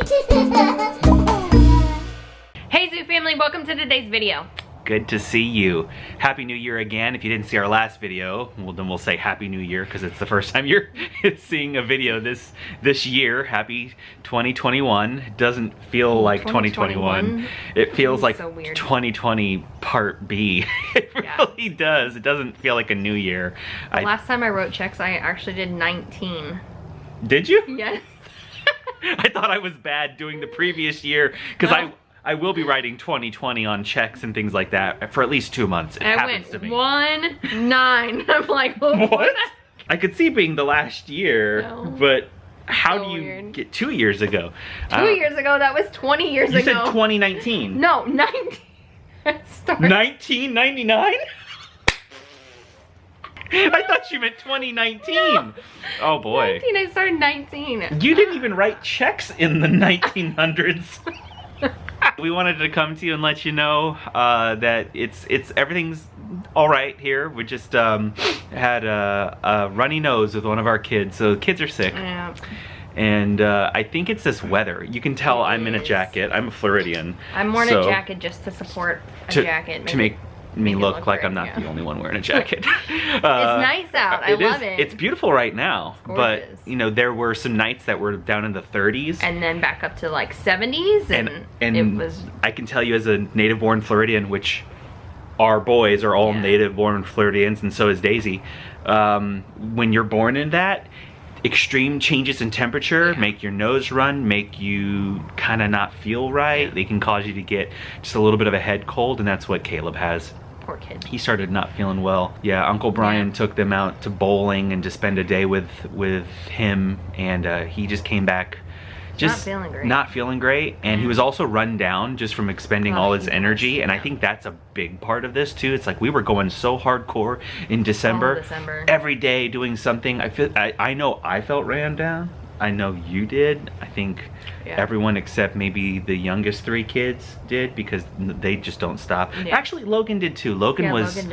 Hey Zoo family, welcome to today's video. Good to see you. Happy New Year again. If you didn't see our last video, well, then we'll say Happy New Year because it's the first time you're seeing a video this year. Happy 2021. It doesn't feel like 2021. It feels like so 2020 Part B. It really does. It doesn't feel like a new year. The last time I wrote checks, I actually did 19. Did you? Yes. I thought I was bad doing the previous year because I will be writing 2020 on checks and things like that for at least 2 months. It happens to me. 1, 9. I'm like, well, what? I could see being the last year, but how do you get 2 years ago? 2 years ago, that was 20 years ago. You said 2019. No, 19. 1999? I thought you meant 2019. No. Oh boy. 19, I started 19. You didn't even write checks in the 1900s. We wanted to come to you and let you know that everything's all right here. We just had a runny nose with one of our kids, so the kids are sick. Yeah. And I think it's this weather. You can tell I'm in a jacket. I'm a Floridian. I'm wearing a jacket just to support a jacket. To make me look like I'm not the only one wearing a jacket. It's nice out. I love it. It's beautiful right now. But, you know, there were some nights that were down in the 30s. And then back up to like 70s. And it was... I can tell you as a native-born Floridian, which our boys are all native-born Floridians, and so is Daisy. When you're born in that, extreme changes in temperature make your nose run, make you kind of not feel right. They can cause you to get just a little bit of a head cold, and that's what Caleb has. Poor kid. He started not feeling well. Yeah, Uncle Brian took them out to bowling and to spend a day with him, and he just came back just not feeling great. And he was also run down just from expending all his energy, and I think that's a big part of this too. It's like we were going so hardcore in December. Every day doing something. I know I felt ran down. I know you did. I think everyone except maybe the youngest 3 kids did, because they just don't stop. Actually, Logan did too. Logan was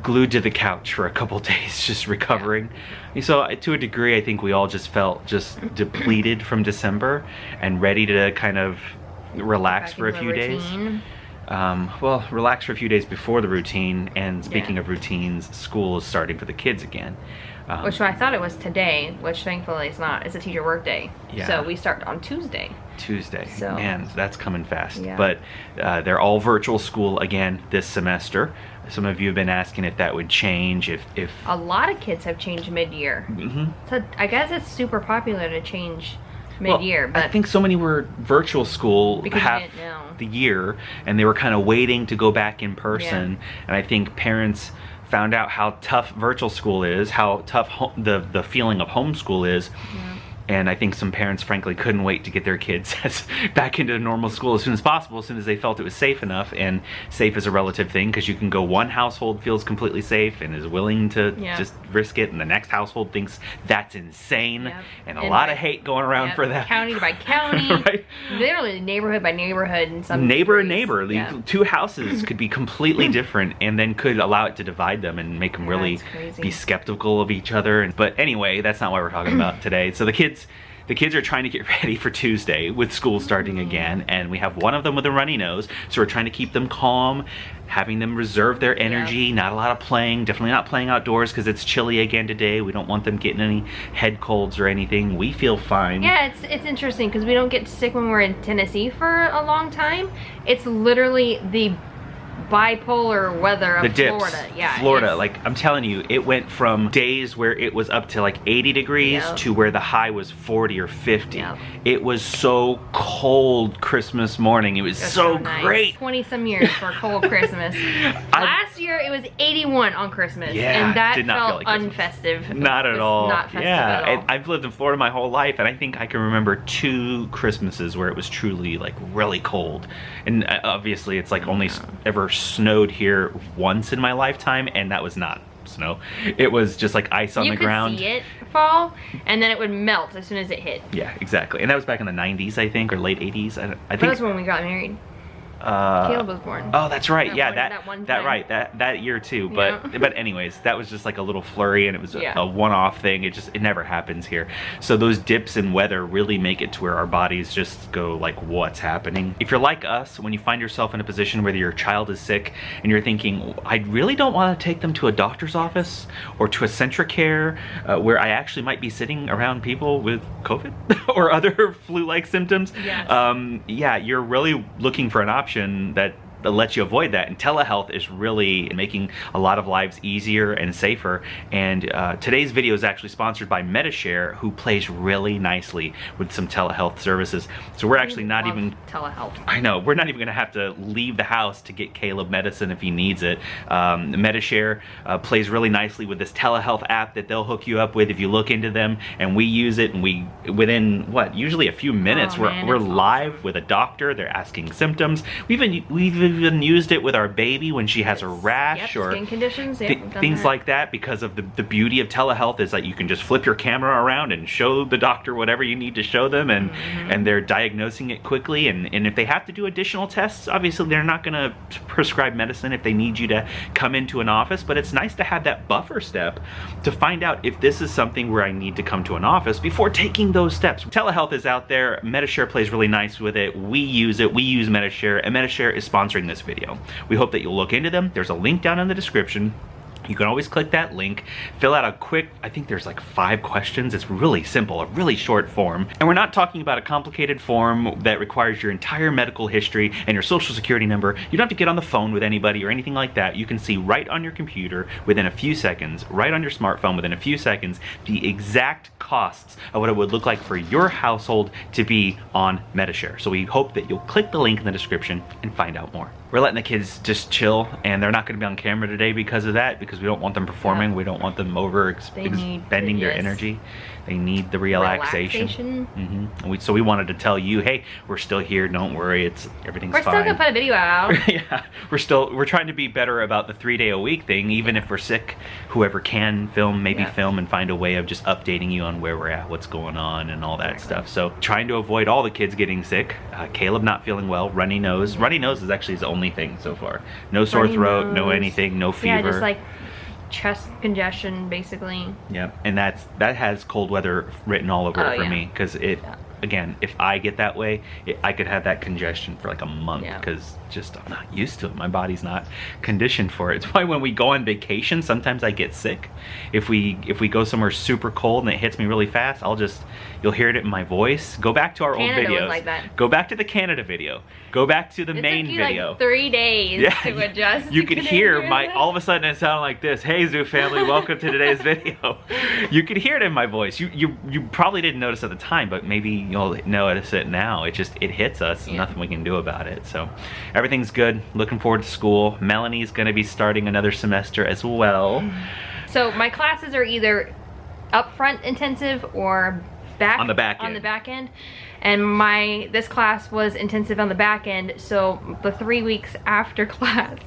glued to the couch for a couple days just recovering. So to a degree, I think we all just felt just depleted from December and ready to kind of relax for a few days. Well, relax for a few days before the routine. And speaking of routines, school is starting for the kids again. Which I thought it was today, which thankfully it's not. It's a teacher work day. So we start on Tuesday. So. Man, that's coming fast. But they're all virtual school again this semester. Some of you have been asking if that would change, if a lot of kids have changed mid-year. So I guess it's super popular to change mid-year. But I think so many were virtual school half the year, and they were kind of waiting to go back in person. And I think parents found out how tough virtual school is, how tough the feeling of homeschool is. And I think some parents, frankly, couldn't wait to get their kids back into normal school as soon as possible, as soon as they felt it was safe enough. And safe is a relative thing, because you can go one household feels completely safe and is willing to just risk it, and the next household thinks that's insane. And a lot of hate going around for that. County by county. Literally neighborhood by neighborhood. And some neighbor and neighbor. Two houses could be completely different, and then could allow it to divide them and make them really be skeptical of each other. But anyway, that's not what we're talking about today. So the kids are trying to get ready for Tuesday with school starting again, and we have one of them with a runny nose, so we're trying to keep them calm, having them reserve their energy, not a lot of playing, definitely not playing outdoors because it's chilly again today. We don't want them getting any head colds or anything. We feel fine. Yeah, it's interesting because we don't get sick when we're in Tennessee for a long time. It's literally the bipolar weather of Florida. Florida, like I'm telling you, it went from days where it was up to like 80 degrees to where the high was 40 or 50. It was so cold Christmas morning. It was so great. 20 some years for a cold Christmas. Last year it was 81 on Christmas, and that did not felt feel like unfestive. Not at all. Not festive at all. And I've lived in Florida my whole life, and I think I can remember 2 Christmases where it was truly like really cold. And obviously it's like only ever snowed here once in my lifetime, and that was not snow. It was just like ice on the ground. You could see it fall, and then it would melt as soon as it hit. Yeah, exactly. And that was back in the 90s, I think, or late 80s. I think that was when we got married. Caleb was born. Oh, that's right. That that year too. But anyways, that was just like a little flurry, and it was a one-off thing. It never happens here. So those dips in weather really make it to where our bodies just go like, what's happening? If you're like us, when you find yourself in a position where your child is sick and you're thinking, I really don't want to take them to a doctor's office or to a Centra Care where I actually might be sitting around people with COVID or other flu-like symptoms. Yeah, you're really looking for an option that lets you avoid that, and telehealth is really making a lot of lives easier and safer. And today's video is actually sponsored by Medi-share, who plays really nicely with some telehealth services. So we're actually not even telehealth. I know, we're not even gonna have to leave the house to get Caleb medicine if he needs it. Medi-share plays really nicely with this telehealth app that they'll hook you up with if you look into them, and we use it, and within what, usually a few minutes, we're live with a doctor. They're asking symptoms. We've even used it with our baby when she has a rash or skin conditions, things like that, because of the beauty of telehealth is that you can just flip your camera around and show the doctor whatever you need to show them, and they're diagnosing it quickly, and if they have to do additional tests, obviously they're not going to prescribe medicine if they need you to come into an office, but it's nice to have that buffer step to find out if this is something where I need to come to an office before taking those steps. Telehealth is out there. Medi-share plays really nice with it. We use it. We use Medi-share, and Medi-share is sponsoring this video. We hope that you'll look into them. There's a link down in the description. You can always click that link, fill out a quick, I think there's like 5 questions. It's really simple, a really short form. And we're not talking about a complicated form that requires your entire medical history and your social security number. You don't have to get on the phone with anybody or anything like that. You can see right on your computer within a few seconds, right on your smartphone within a few seconds, the exact costs of what it would look like for your household to be on Medi-share. So we hope that you'll click the link in the description and find out more. We're letting the kids just chill, and they're not going to be on camera today because of that, because we don't want them performing. We don't want them expending their energy. They need the relaxation. So we wanted to tell you, hey, we're still here. Don't worry, everything's fine. We're still gonna put a video out. Yeah, we're trying to be better about the 3-day-a-week thing. Even if we're sick, whoever can film, maybe film and find a way of just updating you on where we're at, what's going on, and all that stuff. So trying to avoid all the kids getting sick. Caleb not feeling well, runny nose. Runny nose is actually his only thing so far. No sore throat, no anything, no fever. Yeah, just like chest congestion, basically. Yeah, and that has cold weather written all over it for me, because again, if I get that way, I could have that congestion for like a month, because just I'm not used to it. My body's not conditioned for it. It's why when we go on vacation, sometimes I get sick. If we go somewhere super cold and it hits me really fast, you'll hear it in my voice. Go back to our old videos. Like that. Go back to the Canada video. Go back to the main video. Like 3 days to adjust. You could hear all of a sudden it sounded like this. Hey Zoo family, welcome to today's video. You could hear it in my voice. You probably didn't notice at the time, but maybe you'll notice it now. It hits us. Nothing we can do about it. So everything's good. Looking forward to school. Melanie's gonna be starting another semester as well. So my classes are either upfront intensive or on the back end. And this class was intensive on the back end, so the 3 weeks after class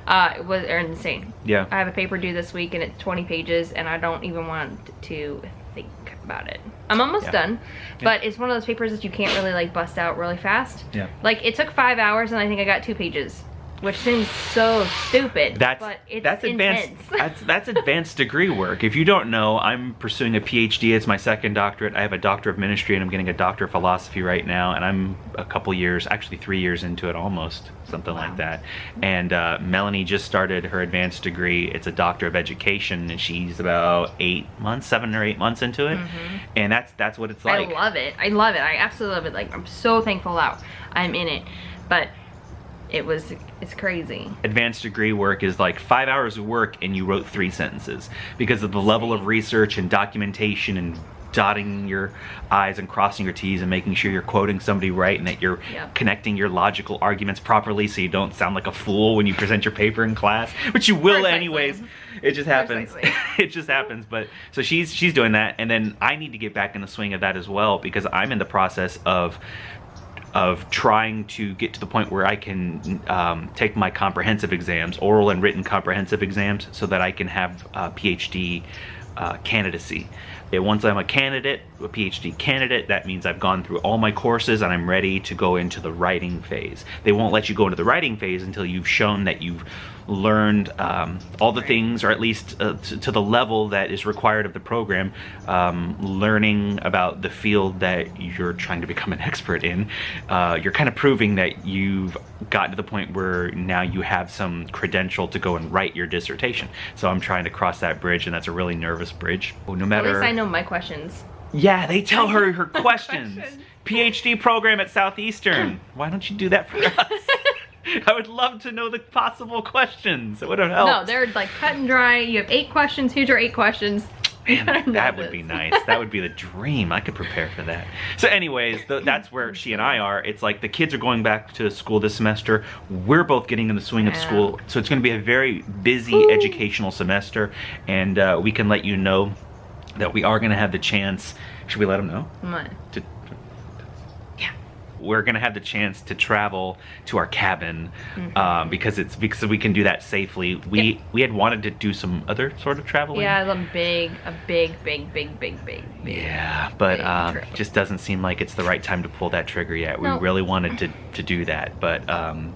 are insane. Yeah. I have a paper due this week and it's 20 pages and I don't even want to think about it. I'm almost done, but it's one of those papers that you can't really like bust out really fast. Yeah. Like it took 5 hours and I think I got 2 pages. Which seems so stupid, but it's intense. That's advanced degree work. If you don't know, I'm pursuing a PhD. It's my 2nd doctorate. I have a doctor of ministry and I'm getting a doctor of philosophy right now, and I'm a couple years, actually 3 years into it almost, something like that. And Melanie just started her advanced degree. It's a doctor of education, and she's about 7 or 8 months into it. And that's what it's like. I love it. I absolutely love it. Like, I'm so thankful that I'm in it, but it's crazy. Advanced degree work is like 5 hours of work and you wrote 3 sentences because of the level of research and documentation and dotting your I's and crossing your T's and making sure you're quoting somebody right and that you're connecting your logical arguments properly so you don't sound like a fool when you present your paper in class, which you will anyways. It just happens. It just happens. But so she's doing that, and then I need to get back in the swing of that as well, because I'm in the process of trying to get to the point where I can take my comprehensive exams, oral and written comprehensive exams, so that I can have PhD candidacy. Once I'm a candidate, a PhD candidate, that means I've gone through all my courses and I'm ready to go into the writing phase. They won't let you go into the writing phase until you've shown that you've learned all the things, or at least to the level that is required of the program, learning about the field that you're trying to become an expert in. You're kind of proving that you've gotten to the point where now you have some credential to go and write your dissertation. So I'm trying to cross that bridge, and that's a really nervous bridge. No matter. At least I know my questions. Yeah, they tell her questions. PhD program at Southeastern. Why don't you do that for us? I would love to know the possible questions. It would have helped. No, they're like cut and dry. You have 8 questions. Here's your 8 questions. Man, that would be nice. That would be the dream. I could prepare for that. So anyways, that's where she and I are. It's like the kids are going back to school this semester. We're both getting in the swing of school. So it's going to be a very busy educational semester. And we can let you know that we are going to have the chance. Should we let them know? What? We're gonna have the chance to travel to our cabin because we can do that safely. We had wanted to do some other sort of traveling. Yeah, a big. Yeah, but just doesn't seem like it's the right time to pull that trigger yet. We really wanted to do that, but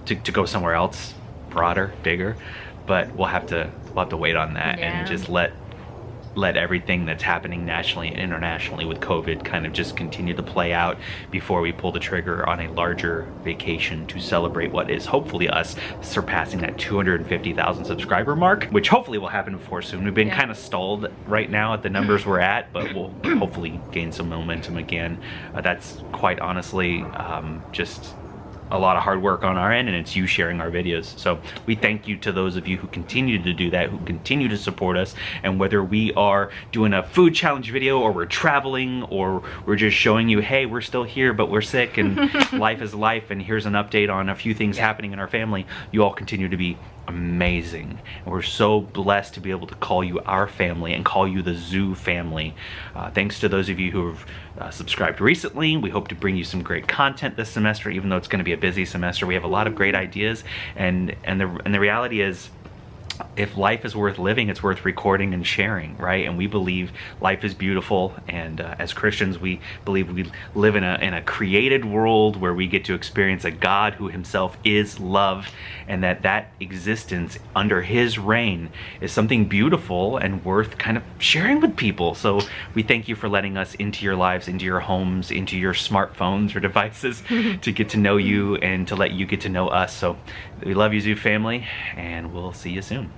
to go somewhere else, broader, bigger. But we'll have to wait on that and just let everything that's happening nationally and internationally with COVID kind of just continue to play out before we pull the trigger on a larger vacation to celebrate what is hopefully us surpassing that 250,000 subscriber mark, which hopefully will happen before soon. We've been kind of stalled right now at the numbers we're at, but we'll hopefully gain some momentum again. That's quite honestly just a lot of hard work on our end, and it's you sharing our videos. So we thank you to those of you who continue to do that, who continue to support us. And whether we are doing a food challenge video, or we're traveling, or we're just showing you, hey, we're still here but we're sick and life is life, and here's an update on a few things happening in our family, you all continue to be amazing. And we're so blessed to be able to call you our family and call you the Zoo family. Thanks to those of you who have subscribed recently. We hope to bring you some great content this semester, even though it's going to be a busy semester. We have a lot of great ideas, and the reality is, if life is worth living, it's worth recording and sharing, right? And we believe life is beautiful, and as Christians, we believe we live in a created world where we get to experience a God who himself is love, and that existence under his reign is something beautiful and worth kind of sharing with people. So we thank you for letting us into your lives, into your homes, into your smartphones or devices to get to know you and to let you get to know us. So we love you, Zoo family, and we'll see you soon.